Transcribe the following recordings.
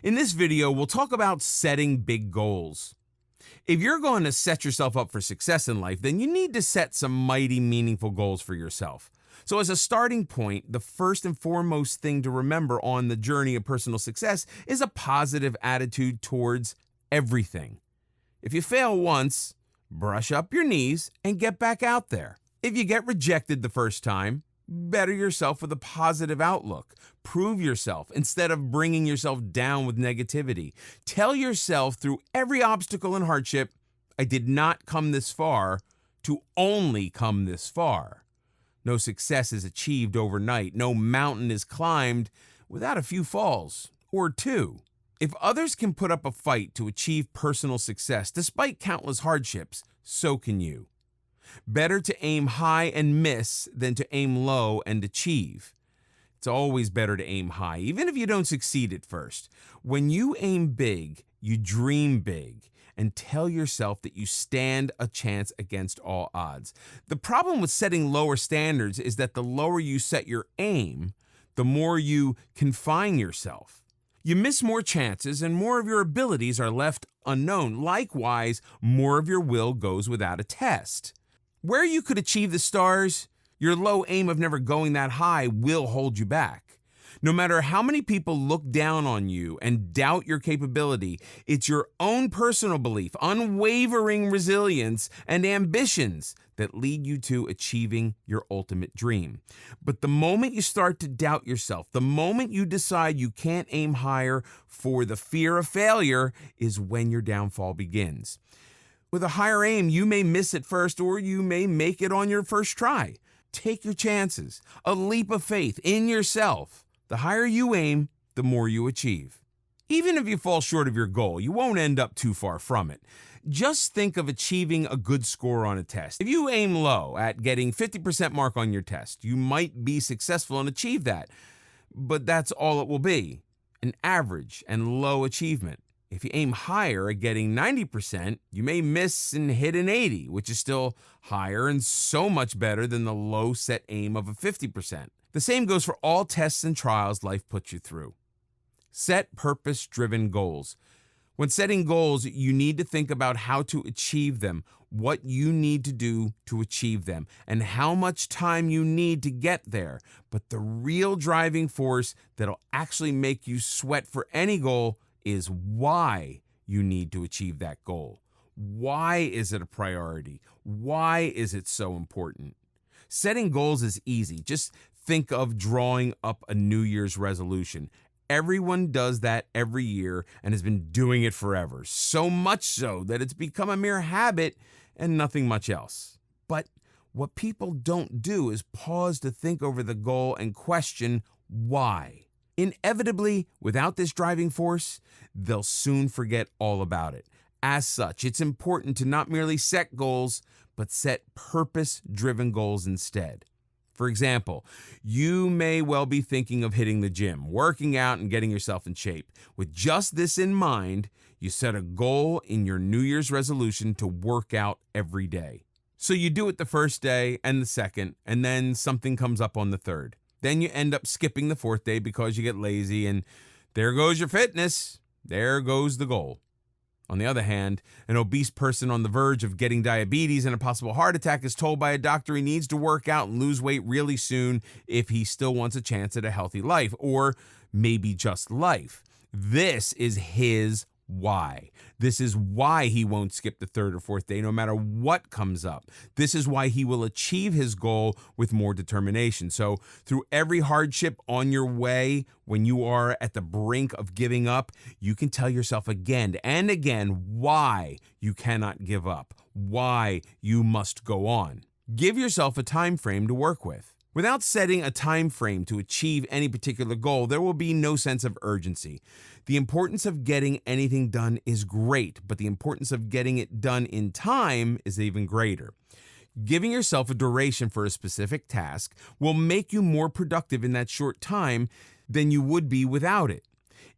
In this video, we'll talk about setting big goals. If you're going to set yourself up for success in life, then you need to set some mighty meaningful goals for yourself. So as a starting point, the first and foremost thing to remember on the journey of personal success is a positive attitude towards everything. If you fail once, brush up your knees and get back out there. If you get rejected the first time, better yourself with a positive outlook. Prove yourself instead of bringing yourself down with negativity. Tell yourself through every obstacle and hardship, I did not come this far to only come this far. No success is achieved overnight. No mountain is climbed without a few falls, or two. If others can put up a fight to achieve personal success despite countless hardships, so can you. Better to aim high and miss than to aim low and achieve. It's always better to aim high, even if you don't succeed at first. When you aim big, you dream big, and tell yourself that you stand a chance against all odds. The problem with setting lower standards is that the lower you set your aim, the more you confine yourself. You miss more chances and more of your abilities are left unknown. Likewise, more of your will goes without a test. Where you could achieve the stars, your low aim of never going that high will hold you back. No matter how many people look down on you and doubt your capability, it's your own personal belief, unwavering resilience, and ambitions that lead you to achieving your ultimate dream. But the moment you start to doubt yourself, the moment you decide you can't aim higher for the fear of failure, is when your downfall begins. With a higher aim, you may miss it first or you may make it on your first try. Take your chances, a leap of faith in yourself. The higher you aim, the more you achieve. Even if you fall short of your goal, you won't end up too far from it. Just think of achieving a good score on a test. If you aim low at getting 50% mark on your test, you might be successful and achieve that. But that's all it will be, an average and low achievement. If you aim higher at getting 90%, you may miss and hit an 80, which is still higher and so much better than the low set aim of a 50%. The same goes for all tests and trials life puts you through. Set purpose-driven goals. When setting goals, you need to think about how to achieve them, what you need to do to achieve them, and how much time you need to get there. But the real driving force that'll actually make you sweat for any goal is why you need to achieve that goal. Why is it a priority? Why is it so important? Setting goals is easy. Just think of drawing up a New Year's resolution. Everyone does that every year and has been doing it forever. So much so that it's become a mere habit and nothing much else. But what people don't do is pause to think over the goal and question why. Inevitably, without this driving force, they'll soon forget all about it. As such, it's important to not merely set goals, but set purpose-driven goals instead. For example, you may well be thinking of hitting the gym, working out, and getting yourself in shape. With just this in mind, you set a goal in your New Year's resolution to work out every day. So you do it the first day and the second, and then something comes up on the third. Then you end up skipping the fourth day because you get lazy, and there goes your fitness. There goes the goal. On the other hand, an obese person on the verge of getting diabetes and a possible heart attack is told by a doctor he needs to work out and lose weight really soon if he still wants a chance at a healthy life, or maybe just life. This is his why. This is why he won't skip the third or fourth day no matter what comes up. This is why he will achieve his goal with more determination. So through every hardship on your way, when you are at the brink of giving up, you can tell yourself again and again why you cannot give up, why you must go on. Give yourself a time frame to work with. Without setting a time frame to achieve any particular goal, there will be no sense of urgency. The importance of getting anything done is great, but the importance of getting it done in time is even greater. Giving yourself a duration for a specific task will make you more productive in that short time than you would be without it.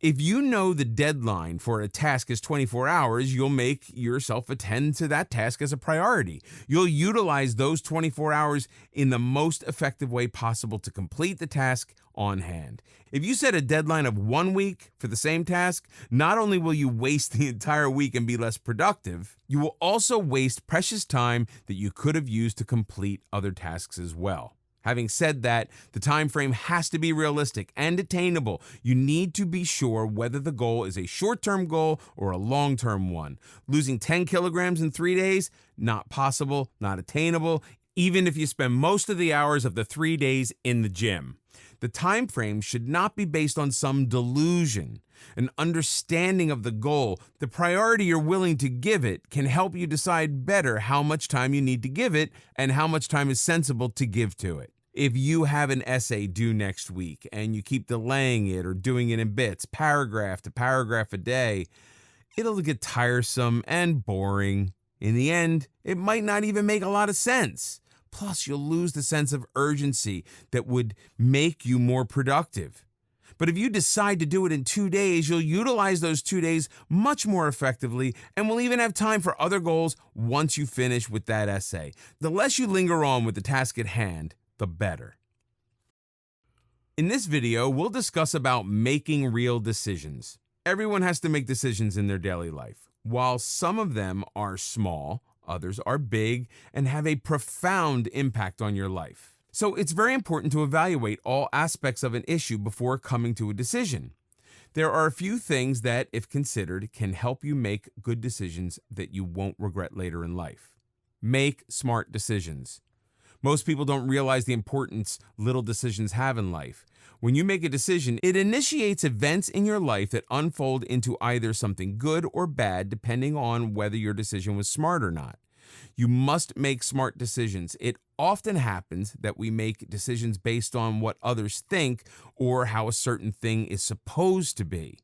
If you know the deadline for a task is 24 hours, you'll make yourself attend to that task as a priority. You'll utilize those 24 hours in the most effective way possible to complete the task on hand. If you set a deadline of 1 week for the same task, not only will you waste the entire week and be less productive, you will also waste precious time that you could have used to complete other tasks as well. Having said that, the time frame has to be realistic and attainable. You need to be sure whether the goal is a short-term goal or a long-term one. Losing 10 kilograms in 3 days? Not possible, not attainable, even if you spend most of the hours of the 3 days in the gym. The time frame should not be based on some delusion. An understanding of the goal, the priority you're willing to give it, can help you decide better how much time you need to give it and how much time is sensible to give to it. If you have an essay due next week and you keep delaying it or doing it in bits, paragraph to paragraph a day, it'll get tiresome and boring. In the end, it might not even make a lot of sense. Plus, you'll lose the sense of urgency that would make you more productive. But if you decide to do it in 2 days, you'll utilize those 2 days much more effectively and will even have time for other goals once you finish with that essay. The less you linger on with the task at hand, the better. In this video, we'll discuss about making real decisions. Everyone has to make decisions in their daily life. While some of them are small, others are big and have a profound impact on your life. So it's very important to evaluate all aspects of an issue before coming to a decision. There are a few things that, if considered, can help you make good decisions that you won't regret later in life. Make smart decisions. Most people don't realize the importance little decisions have in life. When you make a decision, it initiates events in your life that unfold into either something good or bad, depending on whether your decision was smart or not. You must make smart decisions. It often happens that we make decisions based on what others think or how a certain thing is supposed to be.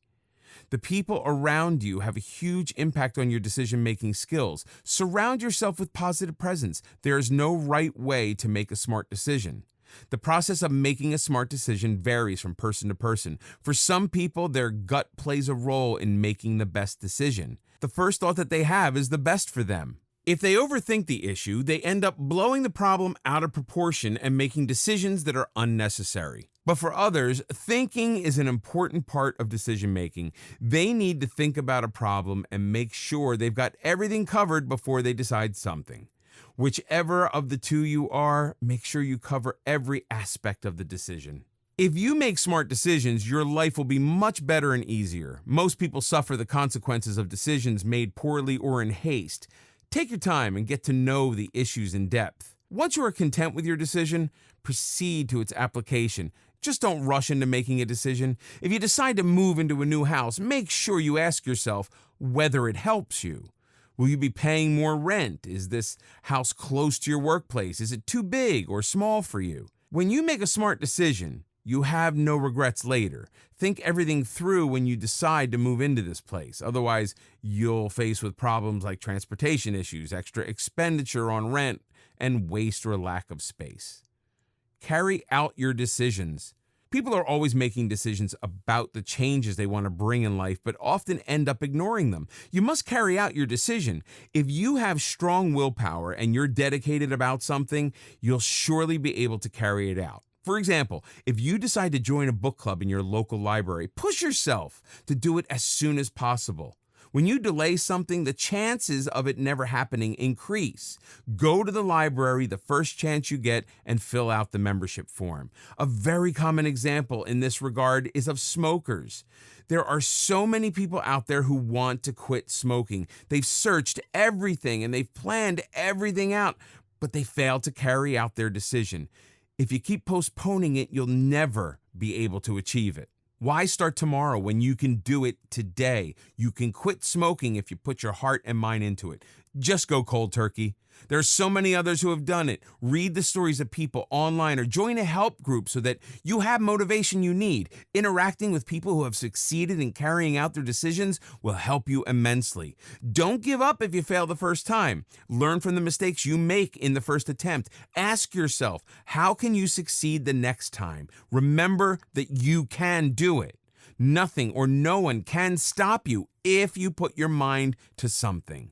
The people around you have a huge impact on your decision-making skills. Surround yourself with positive presence. There is no right way to make a smart decision. The process of making a smart decision varies from person to person. For some people, their gut plays a role in making the best decision. The first thought that they have is the best for them. If they overthink the issue, they end up blowing the problem out of proportion and making decisions that are unnecessary. But for others, thinking is an important part of decision making. They need to think about a problem and make sure they've got everything covered before they decide something. Whichever of the two you are, make sure you cover every aspect of the decision. If you make smart decisions, your life will be much better and easier. Most people suffer the consequences of decisions made poorly or in haste. Take your time and get to know the issues in depth. Once you are content with your decision, proceed to its application. Just don't rush into making a decision. If you decide to move into a new house, make sure you ask yourself whether it helps you. Will you be paying more rent? Is this house close to your workplace? Is it too big or small for you? When you make a smart decision, you have no regrets later. Think everything through when you decide to move into this place. Otherwise, you'll face with problems like transportation issues, extra expenditure on rent, and waste or lack of space. Carry out your decisions. People are always making decisions about the changes they want to bring in life, but often end up ignoring them. You must carry out your decision. If you have strong willpower and you're dedicated about something, you'll surely be able to carry it out. For example, if you decide to join a book club in your local library, push yourself to do it as soon as possible. When you delay something, the chances of it never happening increase. Go to the library the first chance you get and fill out the membership form. A very common example in this regard is of smokers. There are so many people out there who want to quit smoking. They've searched everything and they've planned everything out, but they fail to carry out their decision. If you keep postponing it, you'll never be able to achieve it. Why start tomorrow when you can do it today? You can quit smoking if you put your heart and mind into it. Just go cold turkey. There are so many others who have done it. Read the stories of people online or join a help group so that you have motivation you need. Interacting with people who have succeeded in carrying out their decisions will help you immensely. Don't give up if you fail the first time. Learn from the mistakes you make in the first attempt. Ask yourself, how can you succeed the next time? Remember that you can do it. Nothing or no one can stop you if you put your mind to something.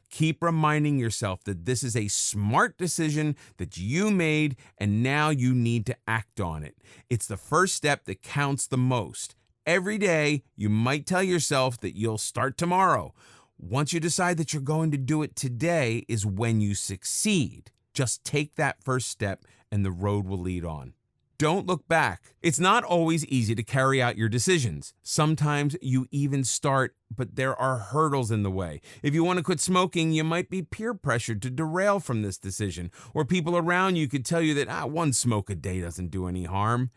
Keep reminding yourself that this is a smart decision that you made and now you need to act on it. It's the first step that counts the most. Every day, you might tell yourself that you'll start tomorrow. Once you decide that you're going to do it today is when you succeed. Just take that first step and the road will lead on. Don't look back. It's not always easy to carry out your decisions. Sometimes you even start, but there are hurdles in the way. If you want to quit smoking, you might be peer pressured to derail from this decision, or people around you could tell you that one smoke a day doesn't do any harm.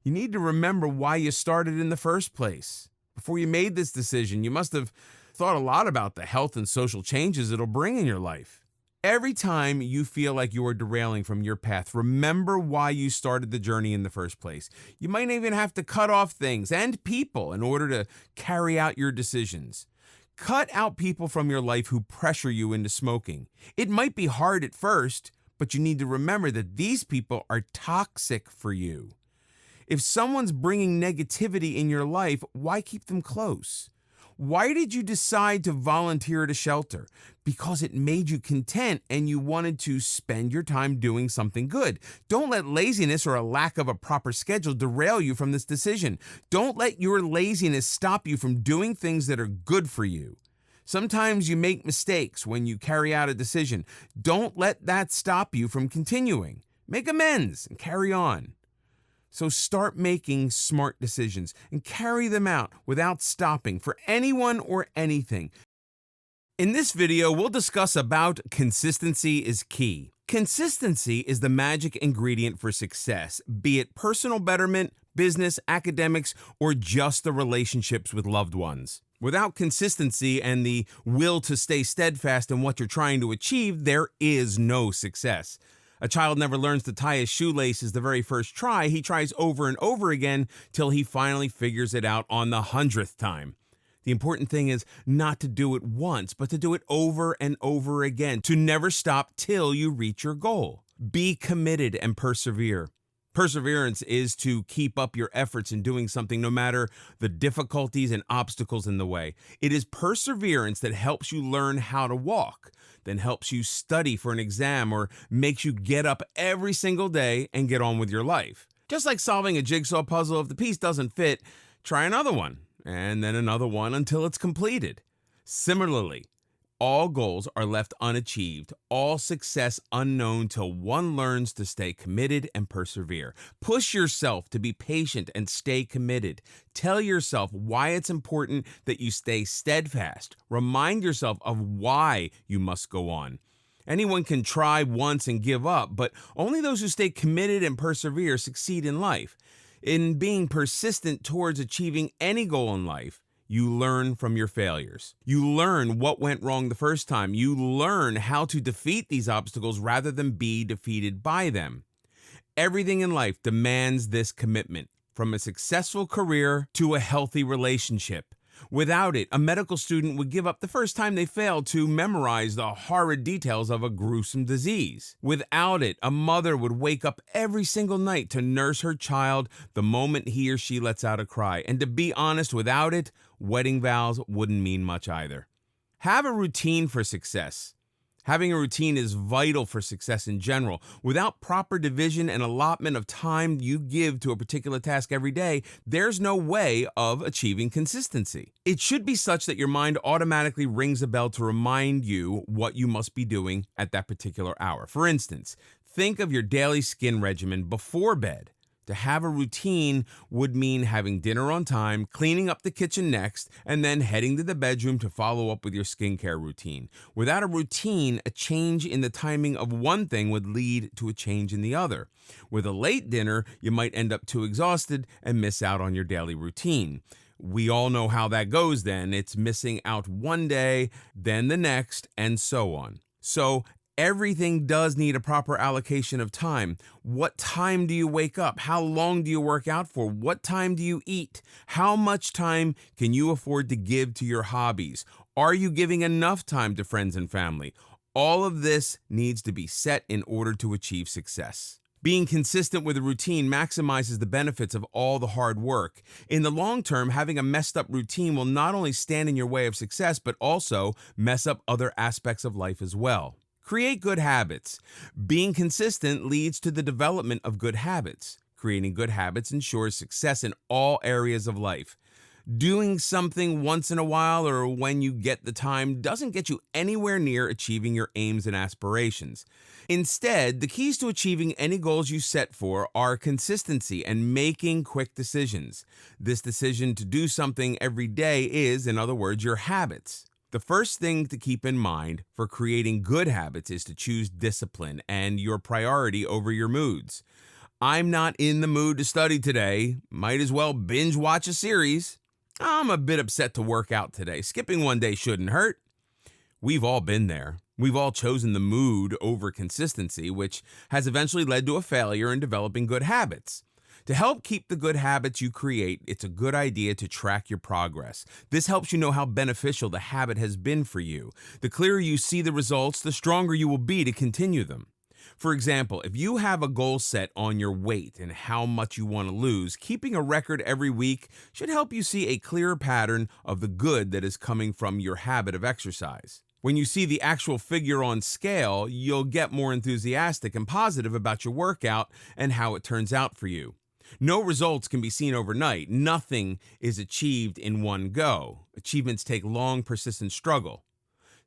You need to remember why you started in the first place. Before you made this decision, you must have thought a lot about the health and social changes it'll bring in your life. Every time you feel like you are derailing from your path, remember why you started the journey in the first place. You might even have to cut off things and people in order to carry out your decisions. Cut out people from your life who pressure you into smoking. It might be hard at first, but you need to remember that these people are toxic for you. If someone's bringing negativity in your life, why keep them close? Why did you decide to volunteer at a shelter? Because it made you content and you wanted to spend your time doing something good. Don't let laziness or a lack of a proper schedule derail you from this decision. Don't let your laziness stop you from doing things that are good for you. Sometimes you make mistakes when you carry out a decision. Don't let that stop you from continuing. Make amends and carry on. So start making smart decisions and carry them out without stopping for anyone or anything. In this video, we'll discuss about consistency is key. Consistency is the magic ingredient for success, be it personal betterment, business, academics, or just the relationships with loved ones. Without consistency and the will to stay steadfast in what you're trying to achieve, there is no success. A child never learns to tie his shoelaces the very first try. He tries over and over again till he finally figures it out on the 100th time. The important thing is not to do it once, but to do it over and over again, to never stop till you reach your goal. Be committed and persevere. Perseverance is to keep up your efforts in doing something no matter the difficulties and obstacles in the way. It is perseverance that helps you learn how to walk, then helps you study for an exam, or makes you get up every single day and get on with your life. Just like solving a jigsaw puzzle, if the piece doesn't fit, try another one, and then another one until it's completed. Similarly, all goals are left unachieved, all success unknown till one learns to stay committed and persevere. Push yourself to be patient and stay committed. Tell yourself why it's important that you stay steadfast. Remind yourself of why you must go on. Anyone can try once and give up, but only those who stay committed and persevere succeed in life. In being persistent towards achieving any goal in life, you learn from your failures. You learn what went wrong the first time. You learn how to defeat these obstacles rather than be defeated by them. Everything in life demands this commitment, from a successful career to a healthy relationship. Without it, a medical student would give up the first time they failed to memorize the horrid details of a gruesome disease. Without it, a mother would wake up every single night to nurse her child the moment he or she lets out a cry. And to be honest, without it, wedding vows wouldn't mean much either. Have a routine for success. Having a routine is vital for success in general. Without proper division and allotment of time you give to a particular task every day, there's no way of achieving consistency. It should be such that your mind automatically rings a bell to remind you what you must be doing at that particular hour. For instance, think of your daily skin regimen before bed. To have a routine would mean having dinner on time, cleaning up the kitchen next, and then heading to the bedroom to follow up with your skincare routine. Without a routine, a change in the timing of one thing would lead to a change in the other. With a late dinner, you might end up too exhausted and miss out on your daily routine. We all know how that goes then. It's missing out one day, then the next, and so on. So everything does need a proper allocation of time. What time do you wake up? How long do you work out for? What time do you eat? How much time can you afford to give to your hobbies? Are you giving enough time to friends and family? All of this needs to be set in order to achieve success. Being consistent with a routine maximizes the benefits of all the hard work. In the long term, having a messed up routine will not only stand in your way of success, but also mess up other aspects of life as well. Create good habits. Being consistent leads to the development of good habits. Creating good habits ensures success in all areas of life. Doing something once in a while or when you get the time doesn't get you anywhere near achieving your aims and aspirations. Instead, the keys to achieving any goals you set for are consistency and making quick decisions. This decision to do something every day is, in other words, your habits. The first thing to keep in mind for creating good habits is to choose discipline and your priority over your moods. I'm not in the mood to study today. Might as well binge watch a series. I'm a bit upset to work out today. Skipping one day shouldn't hurt. We've all been there. We've all chosen the mood over consistency, which has eventually led to a failure in developing good habits. To help keep the good habits you create, it's a good idea to track your progress. This helps you know how beneficial the habit has been for you. The clearer you see the results, the stronger you will be to continue them. For example, if you have a goal set on your weight and how much you want to lose, keeping a record every week should help you see a clearer pattern of the good that is coming from your habit of exercise. When you see the actual figure on scale, you'll get more enthusiastic and positive about your workout and how it turns out for you. No results can be seen overnight. Nothing is achieved in one go. Achievements take long, persistent struggle.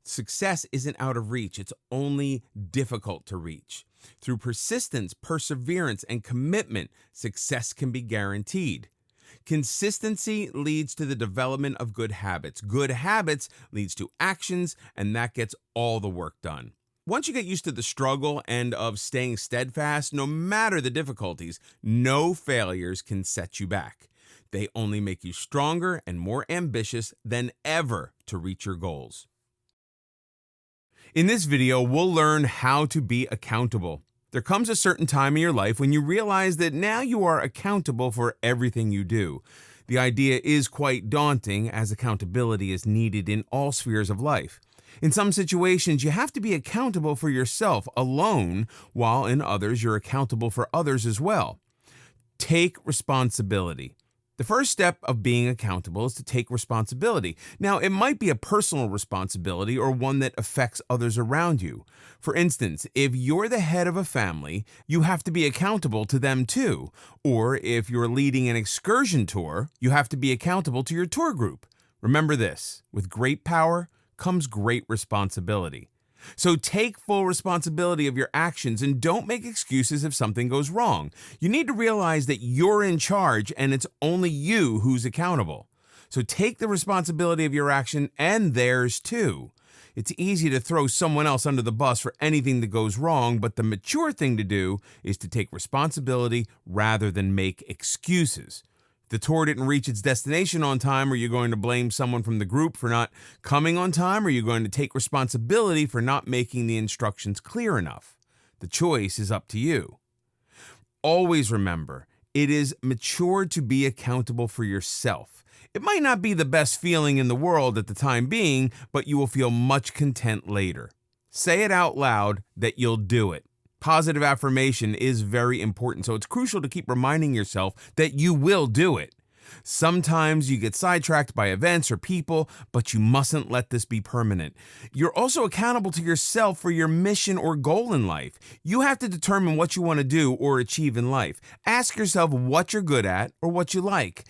Success isn't out of reach, it's only difficult to reach. Through persistence, perseverance, and commitment, success can be guaranteed. Consistency leads to the development of good habits. Good habits leads to actions, and that gets all the work done. Once you get used to the struggle and of staying steadfast, no matter the difficulties, no failures can set you back. They only make you stronger and more ambitious than ever to reach your goals. In this video, we'll learn how to be accountable. There comes a certain time in your life when you realize that now you are accountable for everything you do. The idea is quite daunting, as accountability is needed in all spheres of life. In some situations, you have to be accountable for yourself alone, while in others, you're accountable for others as well. Take responsibility. The first step of being accountable is to take responsibility. Now, it might be a personal responsibility or one that affects others around you. For instance, if you're the head of a family, you have to be accountable to them too. Or if you're leading an excursion tour, you have to be accountable to your tour group. Remember this, with great power comes great responsibility. So take full responsibility of your actions and don't make excuses if something goes wrong. You need to realize that you're in charge and it's only you who's accountable. So take the responsibility of your action and theirs too. It's easy to throw someone else under the bus for anything that goes wrong, but the mature thing to do is to take responsibility rather than make excuses. If the tour didn't reach its destination on time, are you going to blame someone from the group for not coming on time, or are you going to take responsibility for not making the instructions clear enough? The choice is up to you. Always remember, it is mature to be accountable for yourself. It might not be the best feeling in the world at the time being, but you will feel much content later. Say it out loud that you'll do it. Positive affirmation is very important, so it's crucial to keep reminding yourself that you will do it. Sometimes you get sidetracked by events or people, but you mustn't let this be permanent. You're also accountable to yourself for your mission or goal in life. You have to determine what you want to do or achieve in life. Ask yourself what you're good at or what you like.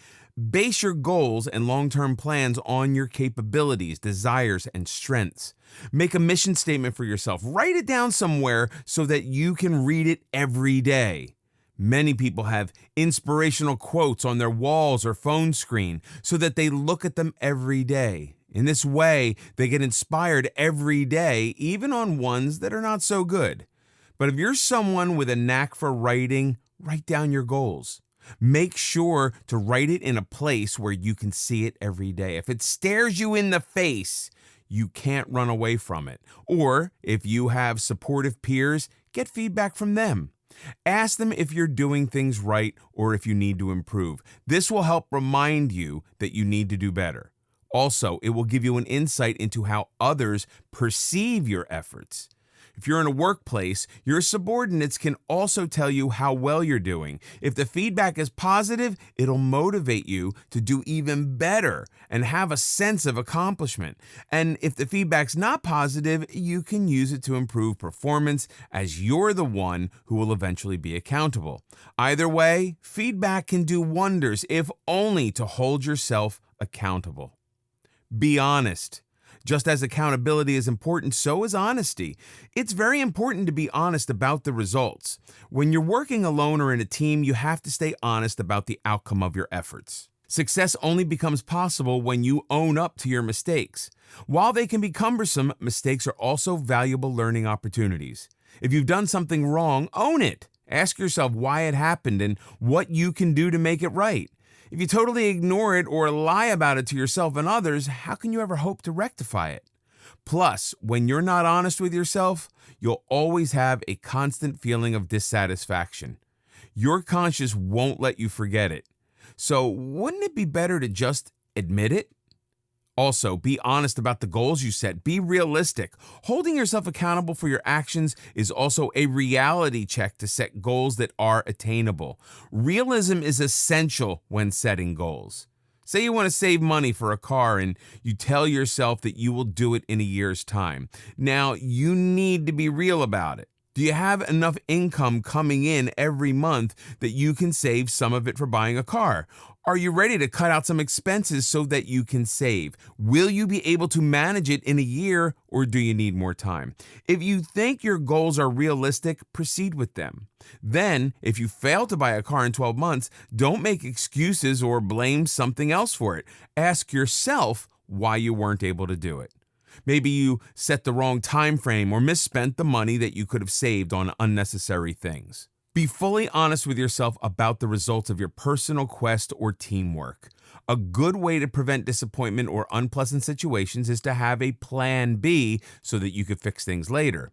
Base your goals and long-term plans on your capabilities, desires, and strengths. Make a mission statement for yourself. Write it down somewhere so that you can read it every day. Many people have inspirational quotes on their walls or phone screen so that they look at them every day. In this way, they get inspired every day, even on ones that are not so good. But if you're someone with a knack for writing, write down your goals. Make sure to write it in a place where you can see it every day. If it stares you in the face, you can't run away from it. Or if you have supportive peers, get feedback from them. Ask them if you're doing things right or if you need to improve. This will help remind you that you need to do better. Also, it will give you an insight into how others perceive your efforts. If you're in a workplace, your subordinates can also tell you how well you're doing. If the feedback is positive, it'll motivate you to do even better and have a sense of accomplishment. And if the feedback's not positive, you can use it to improve performance, as you're the one who will eventually be accountable. Either way, feedback can do wonders, if only to hold yourself accountable. Be honest. Just as accountability is important, so is honesty. It's very important to be honest about the results. When you're working alone or in a team, you have to stay honest about the outcome of your efforts. Success only becomes possible when you own up to your mistakes. While they can be cumbersome, mistakes are also valuable learning opportunities. If you've done something wrong, own it. Ask yourself why it happened and what you can do to make it right. If you totally ignore it or lie about it to yourself and others, how can you ever hope to rectify it? Plus, when you're not honest with yourself, you'll always have a constant feeling of dissatisfaction. Your conscience won't let you forget it. So, wouldn't it be better to just admit it? Also, be honest about the goals you set. Be realistic. Holding yourself accountable for your actions is also a reality check to set goals that are attainable. Realism is essential when setting goals. Say you want to save money for a car and you tell yourself that you will do it in a year's time. Now, you need to be real about it. Do you have enough income coming in every month that you can save some of it for buying a car? Are you ready to cut out some expenses so that you can save? Will you be able to manage it in a year, or do you need more time? If you think your goals are realistic, proceed with them. Then, if you fail to buy a car in 12 months, don't make excuses or blame something else for it. Ask yourself why you weren't able to do it. Maybe you set the wrong time frame or misspent the money that you could have saved on unnecessary things. Be fully honest with yourself about the results of your personal quest or teamwork. A good way to prevent disappointment or unpleasant situations is to have a plan B so that you can fix things later.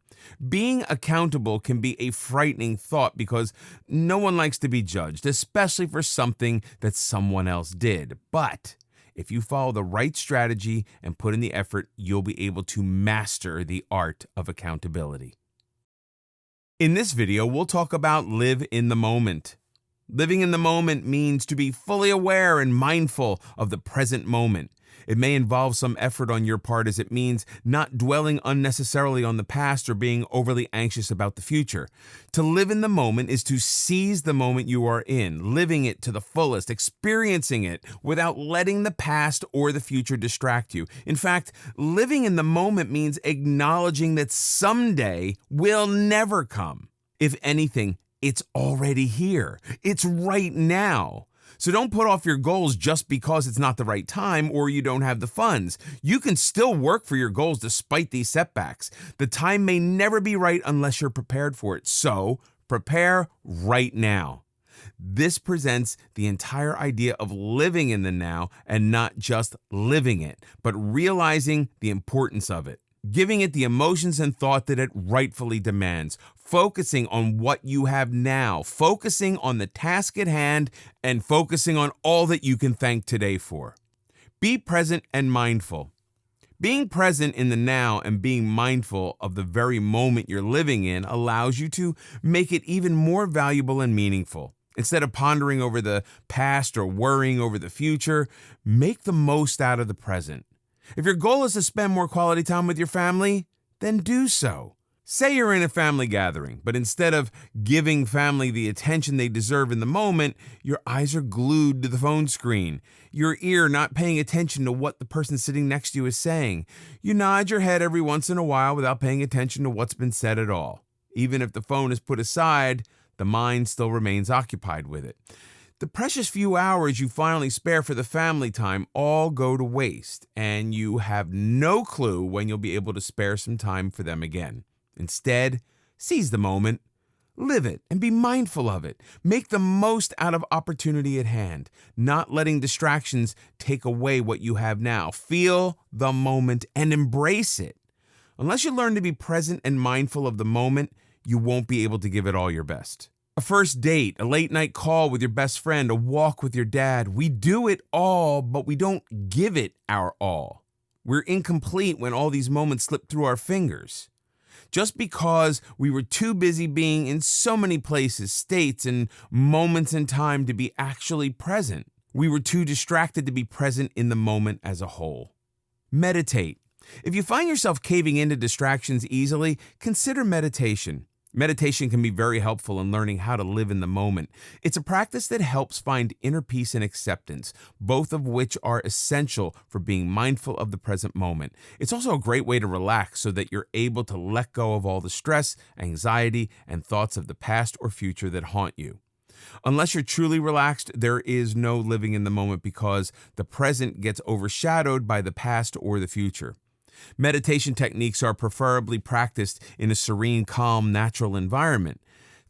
Being accountable can be a frightening thought because no one likes to be judged, especially for something that someone else did. But if you follow the right strategy and put in the effort, you'll be able to master the art of accountability. In this video, we'll talk about live in the moment. Living in the moment means to be fully aware and mindful of the present moment. It may involve some effort on your part, as it means not dwelling unnecessarily on the past or being overly anxious about the future. To live in the moment is to seize the moment you are in, living it to the fullest, experiencing it without letting the past or the future distract you. In fact, living in the moment means acknowledging that someday will never come. If anything, it's already here. It's right now. So don't put off your goals just because it's not the right time or you don't have the funds. You can still work for your goals despite these setbacks. The time may never be right unless you're prepared for it. So prepare right now. This presents the entire idea of living in the now and not just living it, but realizing the importance of it. Giving it the emotions and thought that it rightfully demands, focusing on what you have now, focusing on the task at hand, and focusing on all that you can thank today for. Be present and mindful. Being present in the now and being mindful of the very moment you're living in allows you to make it even more valuable and meaningful. Instead of pondering over the past or worrying over the future, make the most out of the present. If your goal is to spend more quality time with your family, then do so. Say you're in a family gathering, but instead of giving family the attention they deserve in the moment, your eyes are glued to the phone screen, your ear not paying attention to what the person sitting next to you is saying. You nod your head every once in a while without paying attention to what's been said at all. Even if the phone is put aside, the mind still remains occupied with it. The precious few hours you finally spare for the family time all go to waste, and you have no clue when you'll be able to spare some time for them again. Instead, seize the moment, live it, and be mindful of it. Make the most out of opportunity at hand, not letting distractions take away what you have now. Feel the moment and embrace it. Unless you learn to be present and mindful of the moment, you won't be able to give it all your best. A first date, a late night call with your best friend, a walk with your dad. We do it all, but we don't give it our all. We're incomplete when all these moments slip through our fingers. just because we were too busy being in so many places, states, and moments in time to be actually present. We were too distracted to be present in the moment as a whole. Meditate. If you find yourself caving into distractions easily, consider meditation. Meditation can be very helpful in learning how to live in the moment. It's a practice that helps find inner peace and acceptance, both of which are essential for being mindful of the present moment. It's also a great way to relax so that you're able to let go of all the stress, anxiety, and thoughts of the past or future that haunt you. Unless you're truly relaxed, there is no living in the moment because the present gets overshadowed by the past or the future. Meditation techniques are preferably practiced in a serene, calm, natural environment.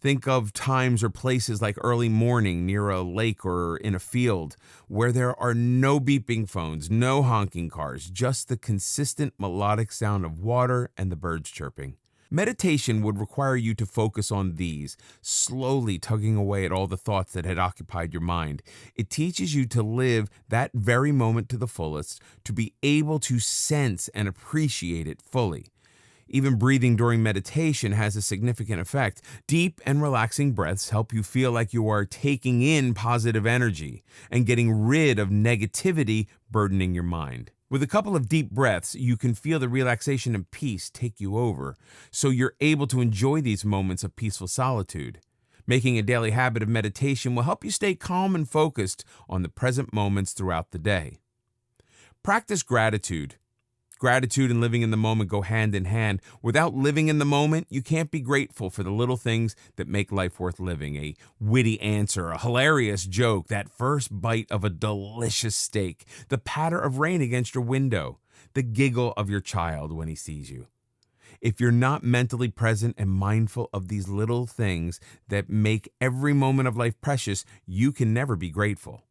Think of times or places like early morning near a lake or in a field where there are no beeping phones, no honking cars, just the consistent melodic sound of water and the birds chirping. Meditation would require you to focus on these, slowly tugging away at all the thoughts that had occupied your mind. It teaches you to live that very moment to the fullest, to be able to sense and appreciate it fully. Even breathing during meditation has a significant effect. Deep and relaxing breaths help you feel like you are taking in positive energy and getting rid of negativity burdening your mind. With a couple of deep breaths, you can feel the relaxation and peace take you over, so you're able to enjoy these moments of peaceful solitude. Making a daily habit of meditation will help you stay calm and focused on the present moments throughout the day. Practice gratitude. Gratitude and living in the moment go hand in hand. Without living in the moment, you can't be grateful for the little things that make life worth living. A witty answer, a hilarious joke, that first bite of a delicious steak, the patter of rain against your window, the giggle of your child when he sees you. If you're not mentally present and mindful of these little things that make every moment of life precious, you can never be grateful.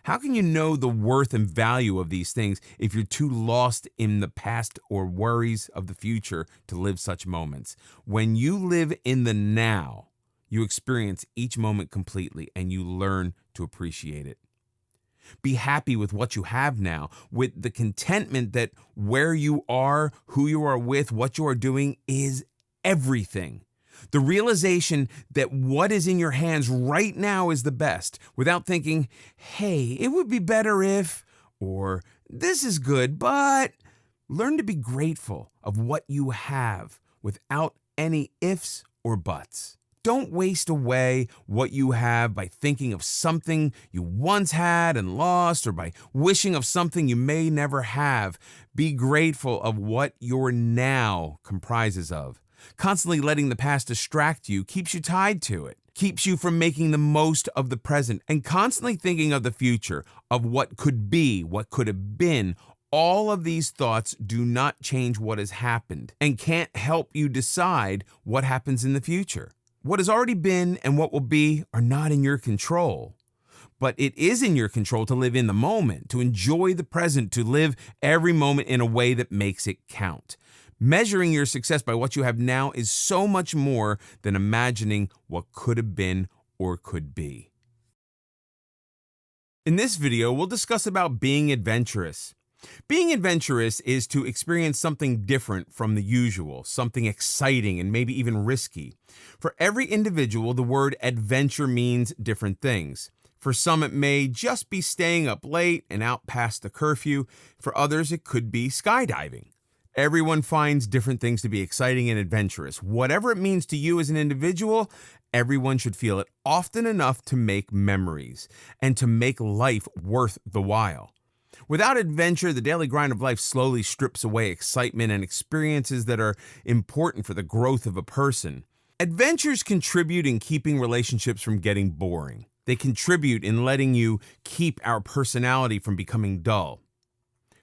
How can you know the worth and value of these things if you're too lost in the past or worries of the future to live such moments? When you live in the now, you experience each moment completely and you learn to appreciate it. Be happy with what you have now, with the contentment that where you are, who you are with, what you are doing is everything. The realization that what is in your hands right now is the best, without thinking, hey, it would be better if, or this is good, but learn to be grateful of what you have without any ifs or buts. Don't waste away what you have by thinking of something you once had and lost, or by wishing of something you may never have. Be grateful of what your now comprises of. Constantly letting the past distract you keeps you tied to it, keeps you from making the most of the present, and constantly thinking of the future, of what could be, what could have been. All of these thoughts do not change what has happened and can't help you decide what happens in the future. What has already been and what will be are not in your control. But it is in your control to live in the moment, to enjoy the present, to live every moment in a way that makes it count. Measuring your success by what you have now is so much more than imagining what could have been or could be. In this video, we'll discuss about being adventurous. Being adventurous is to experience something different from the usual, something exciting and maybe even risky. For every individual, the word adventure means different things. For some, it may just be staying up late and out past the curfew. For others, it could be skydiving. Everyone finds different things to be exciting and adventurous. Whatever it means to you as an individual, everyone should feel it often enough to make memories and to make life worth the while. Without adventure, the daily grind of life slowly strips away excitement and experiences that are important for the growth of a person. Adventures contribute in keeping relationships from getting boring. They contribute in letting you keep our personality from becoming dull.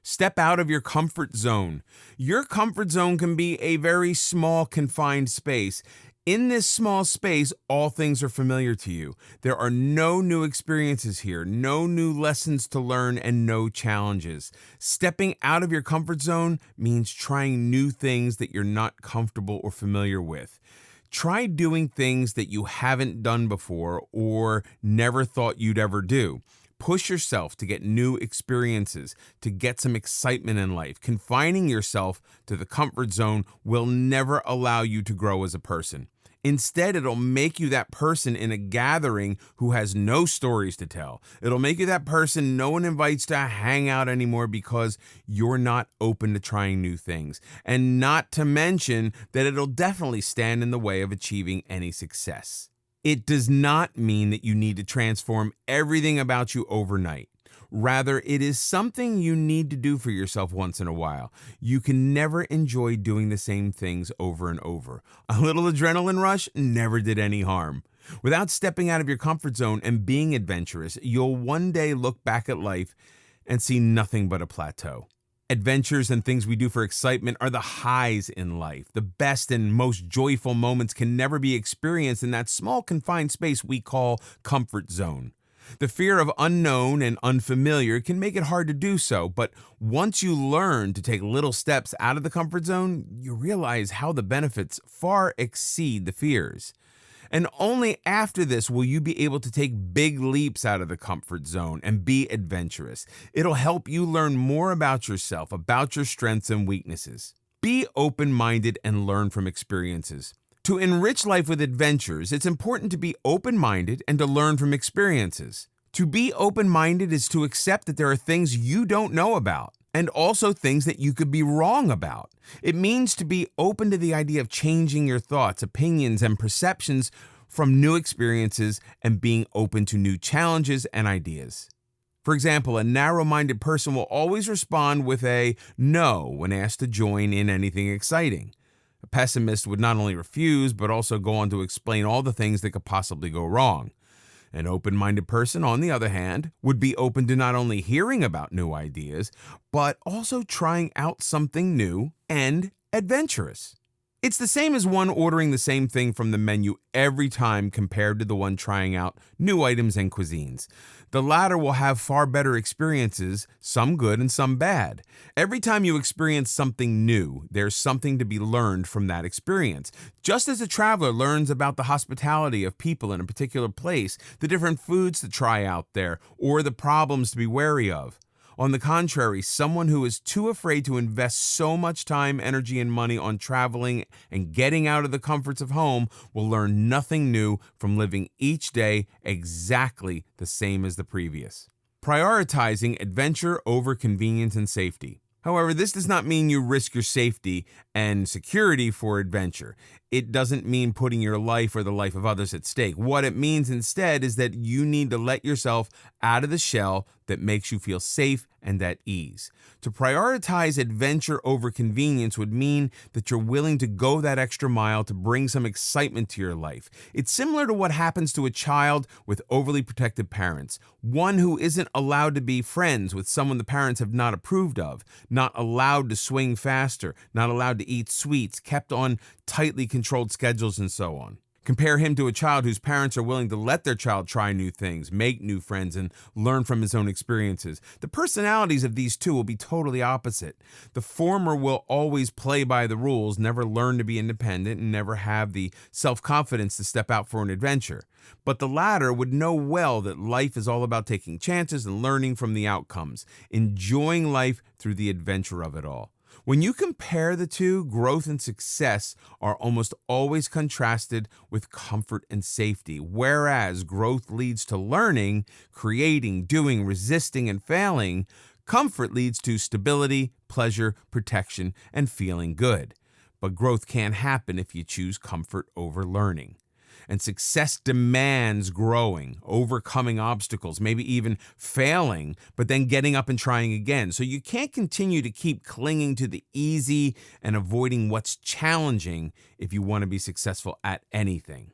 Step out of your comfort zone. Your comfort zone can be a very small, confined space. In this small space, all things are familiar to you. There are no new experiences here, no new lessons to learn, and no challenges. Stepping out of your comfort zone means trying new things that you're not comfortable or familiar with. Try doing things that you haven't done before or never thought you'd ever do. Push yourself to get new experiences, to get some excitement in life. Confining yourself to the comfort zone will never allow you to grow as a person. Instead, it'll make you that person in a gathering who has no stories to tell. It'll make you that person no one invites to hang out anymore because you're not open to trying new things. And not to mention that it'll definitely stand in the way of achieving any success. It does not mean that you need to transform everything about you overnight. Rather, it is something you need to do for yourself once in a while. You can never enjoy doing the same things over and over. A little adrenaline rush never did any harm. Without stepping out of your comfort zone and being adventurous, you'll one day look back at life and see nothing but a plateau. Adventures and things we do for excitement are the highs in life. The best and most joyful moments can never be experienced in that small confined space we call comfort zone. The fear of unknown and unfamiliar can make it hard to do so, but once you learn to take little steps out of the comfort zone, you realize how the benefits far exceed the fears. And only after this will you be able to take big leaps out of the comfort zone and be adventurous. It'll help you learn more about yourself, about your strengths and weaknesses. Be open-minded and learn from experiences. To enrich life with adventures, it's important to be open-minded and to learn from experiences. To be open-minded is to accept that there are things you don't know about, and also things that you could be wrong about. It means to be open to the idea of changing your thoughts, opinions, and perceptions from new experiences and being open to new challenges and ideas. For example, a narrow-minded person will always respond with a no when asked to join in anything exciting. A pessimist would not only refuse, but also go on to explain all the things that could possibly go wrong. An open-minded person, on the other hand, would be open to not only hearing about new ideas, but also trying out something new and adventurous. It's the same as one ordering the same thing from the menu every time compared to the one trying out new items and cuisines. The latter will have far better experiences, some good and some bad. Every time you experience something new, there's something to be learned from that experience. Just as a traveler learns about the hospitality of people in a particular place, the different foods to try out there, or the problems to be wary of. On the contrary, someone who is too afraid to invest so much time, energy, and money on traveling and getting out of the comforts of home will learn nothing new from living each day exactly the same as the previous. Prioritizing adventure over convenience and safety. However, this does not mean you risk your safety and security for adventure. It doesn't mean putting your life or the life of others at stake. What it means instead is that you need to let yourself out of the shell that makes you feel safe and at ease. To prioritize adventure over convenience would mean that you're willing to go that extra mile to bring some excitement to your life. It's similar to what happens to a child with overly protective parents. One who isn't allowed to be friends with someone the parents have not approved of, not allowed to swing faster, not allowed to eat sweets, kept on tightly controlled schedules, and so on. Compare him to a child whose parents are willing to let their child try new things, make new friends, and learn from his own experiences. The personalities of these two will be totally opposite. The former will always play by the rules, never learn to be independent, and never have the self-confidence to step out for an adventure. But the latter would know well that life is all about taking chances and learning from the outcomes, enjoying life through the adventure of it all. When you compare the two, growth and success are almost always contrasted with comfort and safety, whereas growth leads to learning, creating, doing, resisting, and failing. Comfort leads to stability, pleasure, protection, and feeling good. But growth can't happen if you choose comfort over learning. And success demands growing, overcoming obstacles, maybe even failing, but then getting up and trying again. So you can't continue to keep clinging to the easy and avoiding what's challenging if you want to be successful at anything.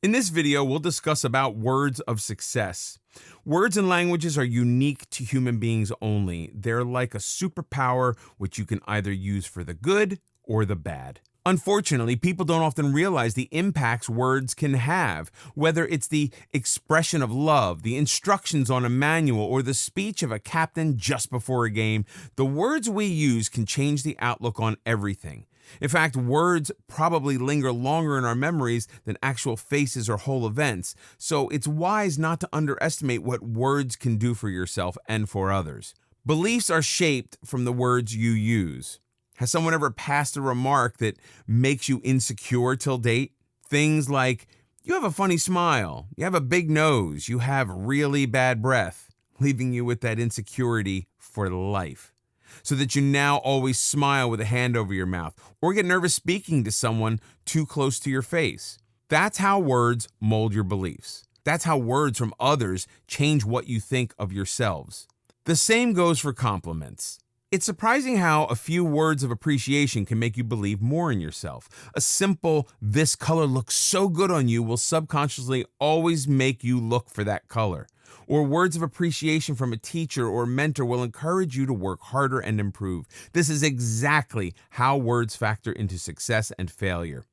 In this video, we'll discuss about words of success. Words and languages are unique to human beings only. They're like a superpower which you can either use for the good or the bad. Unfortunately, people don't often realize the impacts words can have, whether it's the expression of love, the instructions on a manual, or the speech of a captain just before a game. The words we use can change the outlook on everything. In fact, words probably linger longer in our memories than actual faces or whole events, so it's wise not to underestimate what words can do for yourself and for others. Beliefs are shaped from the words you use. Has someone ever passed a remark that makes you insecure till date? Things like, you have a funny smile, you have a big nose, you have really bad breath, leaving you with that insecurity for life. So that you now always smile with a hand over your mouth or get nervous speaking to someone too close to your face. That's how words mold your beliefs. That's how words from others change what you think of yourselves. The same goes for compliments. It's surprising how a few words of appreciation can make you believe more in yourself. A simple, "this color looks so good on you," will subconsciously always make you look for that color. Or words of appreciation from a teacher or mentor will encourage you to work harder and improve. This is exactly how words factor into success and failure.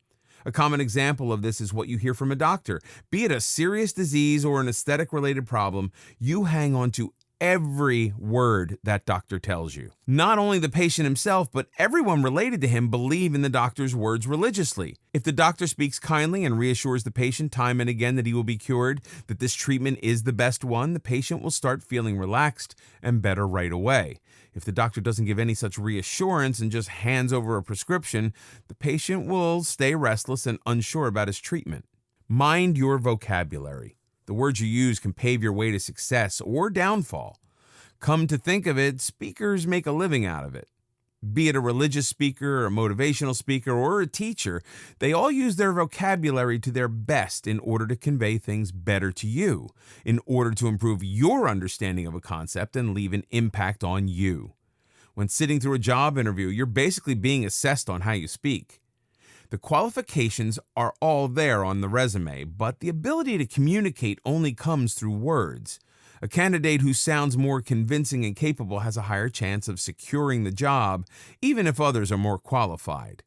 A common example of this is what you hear from a doctor. Be it a serious disease or an aesthetic-related problem, you hang on to every word that doctor tells you. Not only the patient himself, but everyone related to him believe in the doctor's words religiously. If the doctor speaks kindly and reassures the patient time and again that he will be cured, that this treatment is the best one, the patient will start feeling relaxed and better right away. If the doctor doesn't give any such reassurance and just hands over a prescription, the patient will stay restless and unsure about his treatment. Mind your vocabulary. The words you use can pave your way to success or downfall. Come to think of it, speakers make a living out of it. Be it a religious speaker, a motivational speaker, or a teacher, they all use their vocabulary to their best in order to convey things better to you, in order to improve your understanding of a concept and leave an impact on you. When sitting through a job interview, you're basically being assessed on how you speak. The qualifications are all there on the resume, but the ability to communicate only comes through words. A candidate who sounds more convincing and capable has a higher chance of securing the job, even if others are more qualified.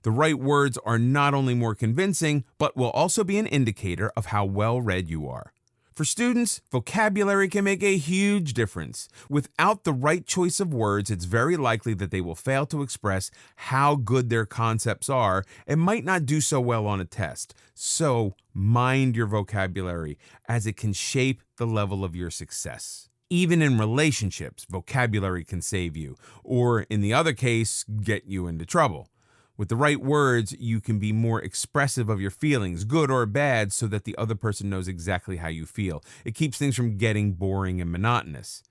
The right words are not only more convincing, but will also be an indicator of how well read you are. For students, vocabulary can make a huge difference. Without the right choice of words, it's very likely that they will fail to express how good their concepts are and might not do so well on a test. So, mind your vocabulary, as it can shape the level of your success. Even in relationships, vocabulary can save you, or in the other case, get you into trouble. With the right words, you can be more expressive of your feelings, good or bad, so that the other person knows exactly how you feel. It keeps things from getting boring and monotonous.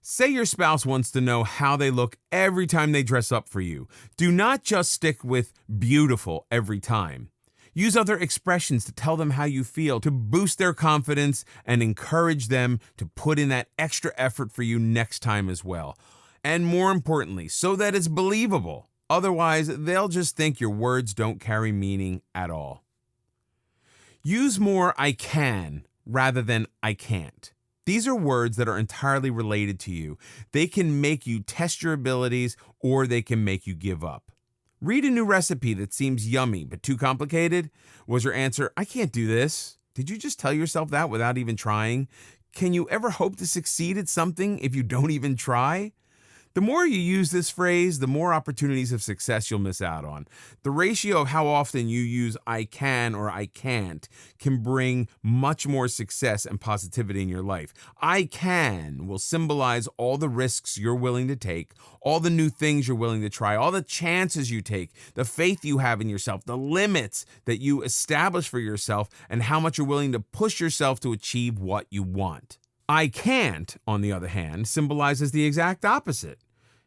Say your spouse wants to know how they look every time they dress up for you. Do not just stick with beautiful every time. Use other expressions to tell them how you feel, to boost their confidence and encourage them to put in that extra effort for you next time as well. And more importantly, so that it's believable. Otherwise, they'll just think your words don't carry meaning at all. Use more "I can" rather than "I can't." These are words that are entirely related to you. They can make you test your abilities, or they can make you give up. Read a new recipe that seems yummy but too complicated. Was your answer, "I can't do this"? Did you just tell yourself that without even trying? Can you ever hope to succeed at something if you don't even try? The more you use this phrase, the more opportunities of success you'll miss out on. The ratio of how often you use "I can" or "I can't" can bring much more success and positivity in your life. "I can" will symbolize all the risks you're willing to take, all the new things you're willing to try, all the chances you take, the faith you have in yourself, the limits that you establish for yourself, and how much you're willing to push yourself to achieve what you want. "I can't," on the other hand, symbolizes the exact opposite.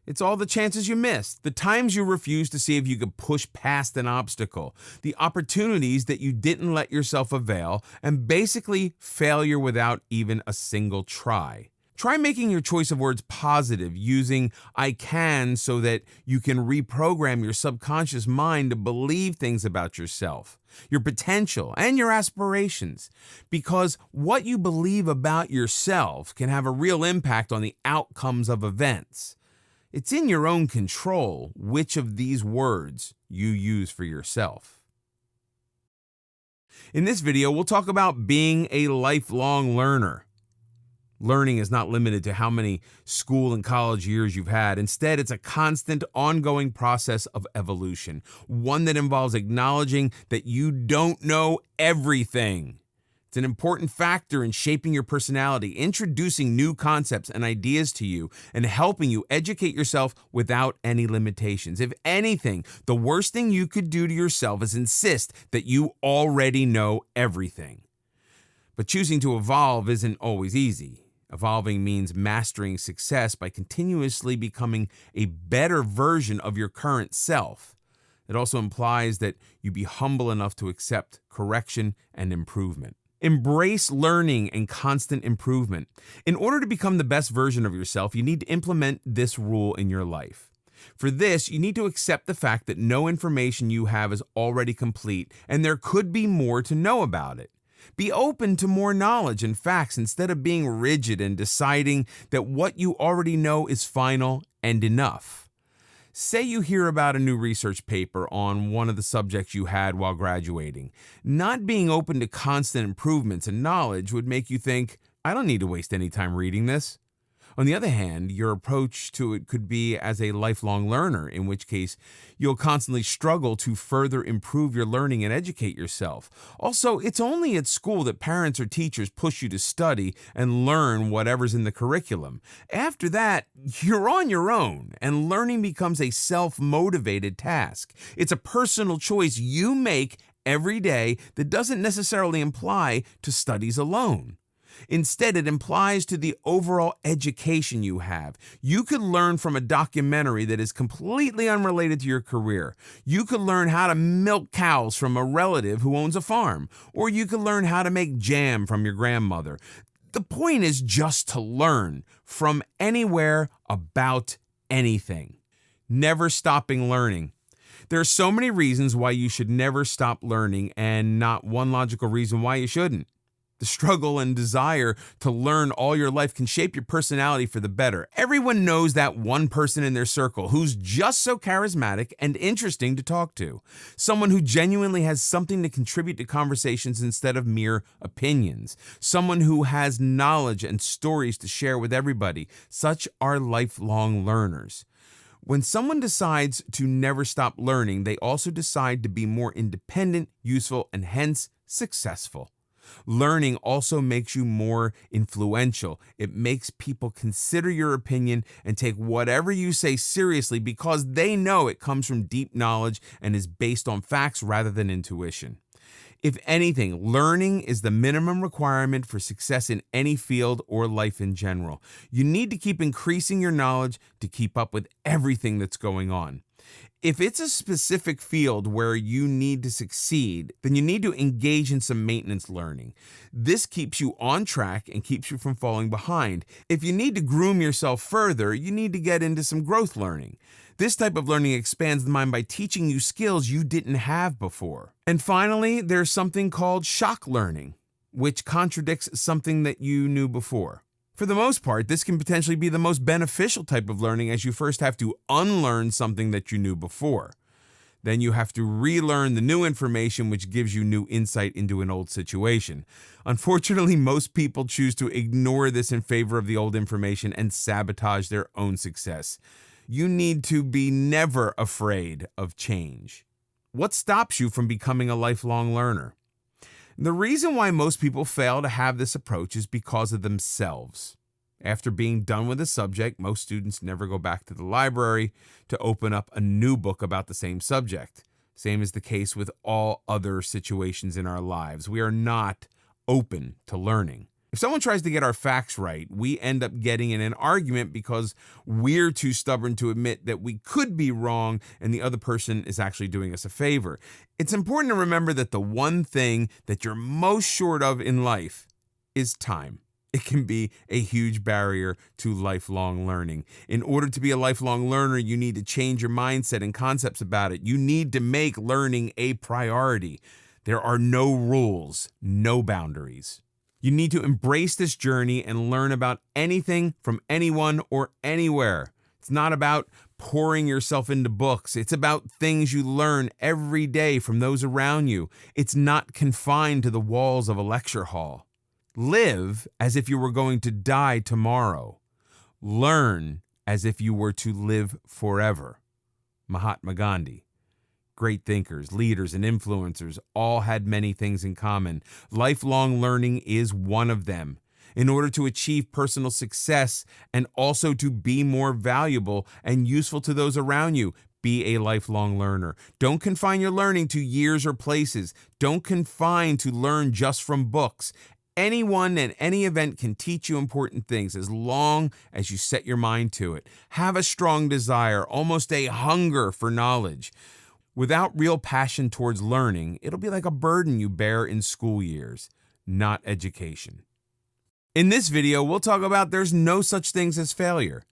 It's all the chances you missed, the times you refused to see if you could push past an obstacle, the opportunities that you didn't let yourself avail, and basically failure without even a single try. Try making your choice of words positive, using "I can" so that you can reprogram your subconscious mind to believe things about yourself, your potential, and your aspirations. Because what you believe about yourself can have a real impact on the outcomes of events. It's in your own control which of these words you use for yourself. In this video, we'll talk about being a lifelong learner. Learning is not limited to how many school and college years you've had. Instead, it's a constant, ongoing process of evolution, one that involves acknowledging that you don't know everything. It's an important factor in shaping your personality, introducing new concepts and ideas to you, and helping you educate yourself without any limitations. If anything, the worst thing you could do to yourself is insist that you already know everything. But choosing to evolve isn't always easy. Evolving means mastering success by continuously becoming a better version of your current self. It also implies that you be humble enough to accept correction and improvement. Embrace learning and constant improvement. In order to become the best version of yourself, you need to implement this rule in your life. For this, you need to accept the fact that no information you have is already complete, and there could be more to know about it. Be open to more knowledge and facts instead of being rigid and deciding that what you already know is final and enough. Say you hear about a new research paper on one of the subjects you had while graduating. Not being open to constant improvements and knowledge would make you think, I don't need to waste any time reading this. On the other hand, your approach to it could be as a lifelong learner, in which case you'll constantly struggle to further improve your learning and educate yourself. Also, it's only at school that parents or teachers push you to study and learn whatever's in the curriculum. After that, you're on your own, and learning becomes a self-motivated task. It's a personal choice you make every day that doesn't necessarily imply to studies alone. Instead, it implies to the overall education you have. You could learn from a documentary that is completely unrelated to your career. You could learn how to milk cows from a relative who owns a farm, or you could learn how to make jam from your grandmother. The point is just to learn from anywhere about anything. Never stopping learning. There are so many reasons why you should never stop learning, and not one logical reason why you shouldn't. The struggle and desire to learn all your life can shape your personality for the better. Everyone knows that one person in their circle who's just so charismatic and interesting to talk to. Someone who genuinely has something to contribute to conversations instead of mere opinions. Someone who has knowledge and stories to share with everybody. Such are lifelong learners. When someone decides to never stop learning, they also decide to be more independent, useful, and hence successful. Learning also makes you more influential. It makes people consider your opinion and take whatever you say seriously because they know it comes from deep knowledge and is based on facts rather than intuition. If anything, learning is the minimum requirement for success in any field or life in general. You need to keep increasing your knowledge to keep up with everything that's going on. If it's a specific field where you need to succeed, then you need to engage in some maintenance learning. This keeps you on track and keeps you from falling behind. If you need to groom yourself further, you need to get into some growth learning. This type of learning expands the mind by teaching you skills you didn't have before. And finally, there's something called shock learning, which contradicts something that you knew before. For the most part, this can potentially be the most beneficial type of learning, as you first have to unlearn something that you knew before. Then you have to relearn the new information, which gives you new insight into an old situation. Unfortunately, most people choose to ignore this in favor of the old information and sabotage their own success. You need to be never afraid of change. What stops you from becoming a lifelong learner? The reason why most people fail to have this approach is because of themselves. After being done with a subject, most students never go back to the library to open up a new book about the same subject. Same is the case with all other situations in our lives. We are not open to learning. If someone tries to get our facts right, we end up getting in an argument because we're too stubborn to admit that we could be wrong and the other person is actually doing us a favor. It's important to remember that the one thing that you're most short of in life is time. It can be a huge barrier to lifelong learning. In order to be a lifelong learner, you need to change your mindset and concepts about it. You need to make learning a priority. There are no rules, no boundaries. You need to embrace this journey and learn about anything from anyone or anywhere. It's not about pouring yourself into books. It's about things you learn every day from those around you. It's not confined to the walls of a lecture hall. Live as if you were going to die tomorrow. Learn as if you were to live forever. Mahatma Gandhi. Great thinkers, leaders, and influencers all had many things in common. Lifelong learning is one of them. In order to achieve personal success and also to be more valuable and useful to those around you, be a lifelong learner. Don't confine your learning to years or places. Don't confine to learn just from books. Anyone and any event can teach you important things as long as you set your mind to it. Have a strong desire, almost a hunger for knowledge. Without real passion towards learning, it'll be like a burden you bear in school years, not education. In this video, we'll talk about there's no such things as failure.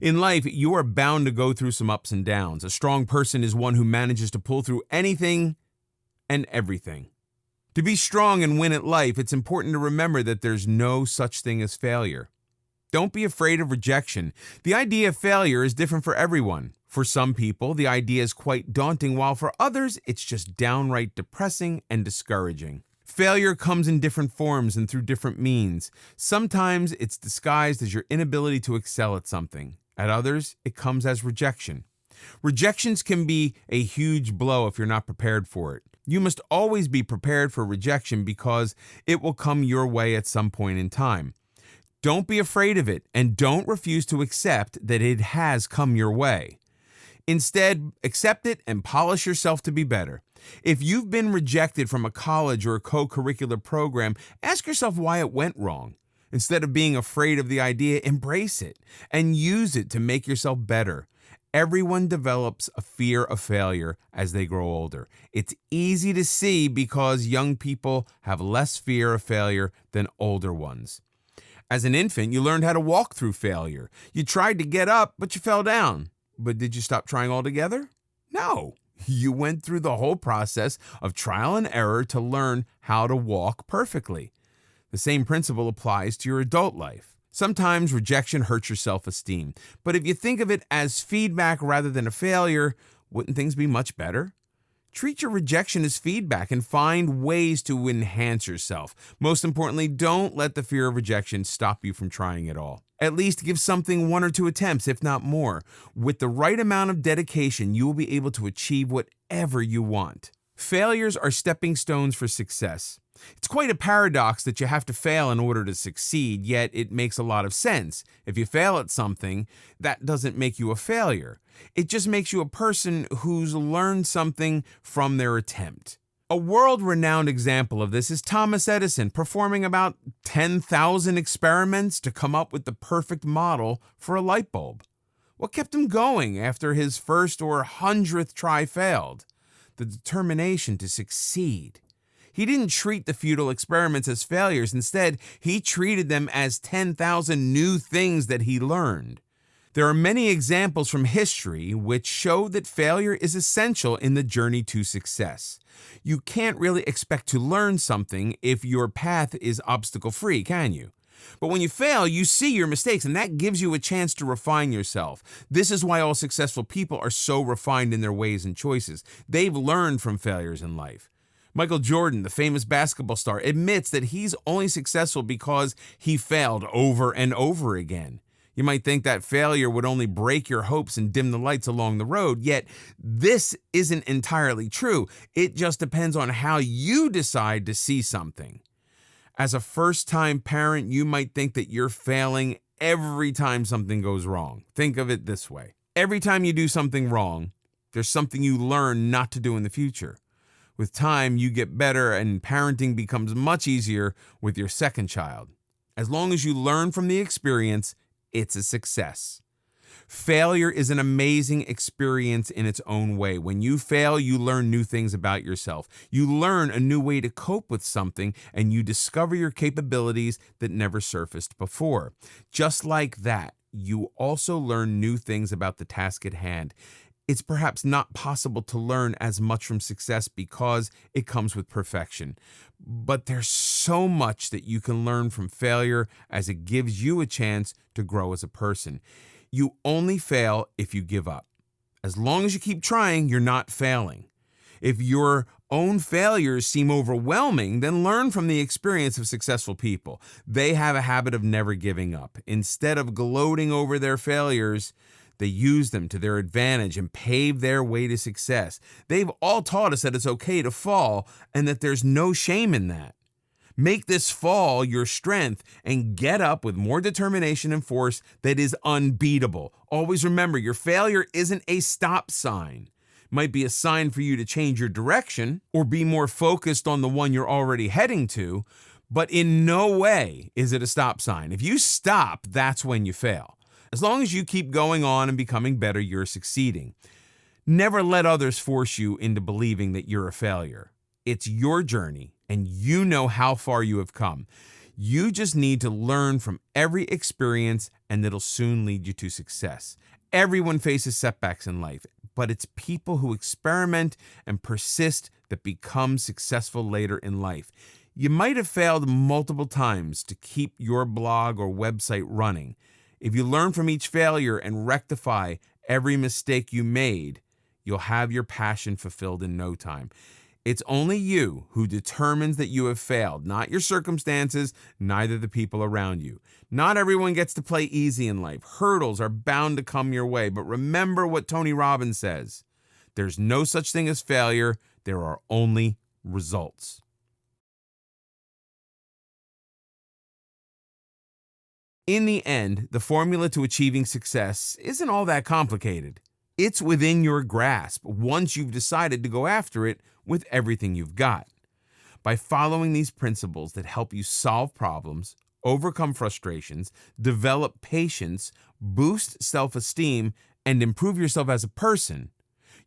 In life, you are bound to go through some ups and downs. A strong person is one who manages to pull through anything and everything. To be strong and win at life, it's important to remember that there's no such thing as failure. Don't be afraid of rejection. The idea of failure is different for everyone. For some people, the idea is quite daunting, while for others, it's just downright depressing and discouraging. Failure comes in different forms and through different means. Sometimes it's disguised as your inability to excel at something. At others, it comes as rejection. Rejections can be a huge blow if you're not prepared for it. You must always be prepared for rejection because it will come your way at some point in time. Don't be afraid of it, and don't refuse to accept that it has come your way. Instead, accept it and polish yourself to be better. If you've been rejected from a college or a co-curricular program, ask yourself why it went wrong. Instead of being afraid of the idea, embrace it and use it to make yourself better. Everyone develops a fear of failure as they grow older. It's easy to see because young people have less fear of failure than older ones. As an infant, you learned how to walk through failure. You tried to get up, but you fell down. But did you stop trying altogether? No. You went through the whole process of trial and error to learn how to walk perfectly. The same principle applies to your adult life. Sometimes rejection hurts your self-esteem, but if you think of it as feedback rather than a failure, wouldn't things be much better? Treat your rejection as feedback and find ways to enhance yourself. Most importantly, don't let the fear of rejection stop you from trying at all. At least give something 1 or 2 attempts, if not more. With the right amount of dedication, you will be able to achieve whatever you want. Failures are stepping stones for success. It's quite a paradox that you have to fail in order to succeed, yet it makes a lot of sense. If you fail at something, that doesn't make you a failure. It just makes you a person who's learned something from their attempt. A world-renowned example of this is Thomas Edison performing about 10,000 experiments to come up with the perfect model for a light bulb. What kept him going after his first or 100th try failed? The determination to succeed. He didn't treat the futile experiments as failures. Instead, he treated them as 10,000 new things that he learned. There are many examples from history which show that failure is essential in the journey to success. You can't really expect to learn something if your path is obstacle-free, can you? But when you fail, you see your mistakes, and that gives you a chance to refine yourself. This is why all successful people are so refined in their ways and choices. They've learned from failures in life. Michael Jordan, the famous basketball star, admits that he's only successful because he failed over and over again. You might think that failure would only break your hopes and dim the lights along the road, yet this isn't entirely true. It just depends on how you decide to see something. As a first-time parent, you might think that you're failing every time something goes wrong. Think of it this way. Every time you do something wrong, there's something you learn not to do in the future. With time, you get better and parenting becomes much easier with your second child. As long as you learn from the experience, it's a success. Failure is an amazing experience in its own way. When you fail, you learn new things about yourself. You learn a new way to cope with something, and you discover your capabilities that never surfaced before. Just like that, you also learn new things about the task at hand. It's perhaps not possible to learn as much from success because it comes with perfection. But there's so much that you can learn from failure as it gives you a chance to grow as a person. You only fail if you give up. As long as you keep trying, you're not failing. If you're own failures seem overwhelming, then learn from the experience of successful people. They have a habit of never giving up. Instead of gloating over their failures, they use them to their advantage and pave their way to success. They've all taught us that it's okay to fall and that there's no shame in that. Make this fall your strength and get up with more determination and force that is unbeatable. Always remember, your failure isn't a stop sign. It might be a sign for you to change your direction or be more focused on the one you're already heading to, but in no way is it a stop sign. If you stop, that's when you fail. As long as you keep going on and becoming better, you're succeeding. Never let others force you into believing that you're a failure. It's your journey, and you know how far you have come. You just need to learn from every experience, and it'll soon lead you to success. Everyone faces setbacks in life, but it's people who experiment and persist that become successful later in life. You might have failed multiple times to keep your blog or website running. If you learn from each failure and rectify every mistake you made, you'll have your passion fulfilled in no time. It's only you who determines that you have failed, not your circumstances, neither the people around you. Not everyone gets to play easy in life. Hurdles are bound to come your way, but remember what Tony Robbins says. There's no such thing as failure. There are only results. In the end, the formula to achieving success isn't all that complicated. It's within your grasp once you've decided to go after it with everything you've got. By following these principles that help you solve problems, overcome frustrations, develop patience, boost self-esteem, and improve yourself as a person,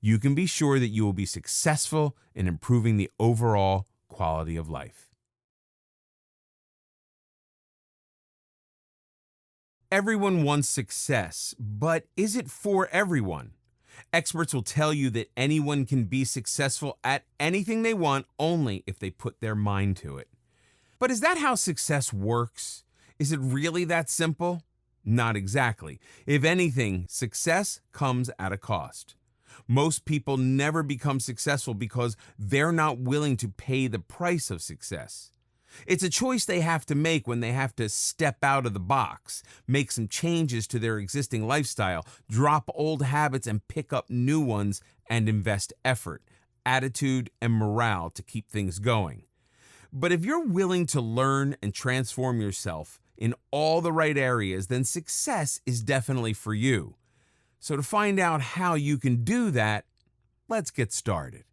you can be sure that you will be successful in improving the overall quality of life. Everyone wants success, but is it for everyone? Experts will tell you that anyone can be successful at anything they want only if they put their mind to it. But is that how success works? Is it really that simple? Not exactly. If anything, success comes at a cost. Most people never become successful because they're not willing to pay the price of success. It's a choice they have to make when they have to step out of the box, make some changes to their existing lifestyle, drop old habits and pick up new ones, and invest effort, attitude, and morale to keep things going. But if you're willing to learn and transform yourself in all the right areas, then success is definitely for you. So to find out how you can do that, let's get started.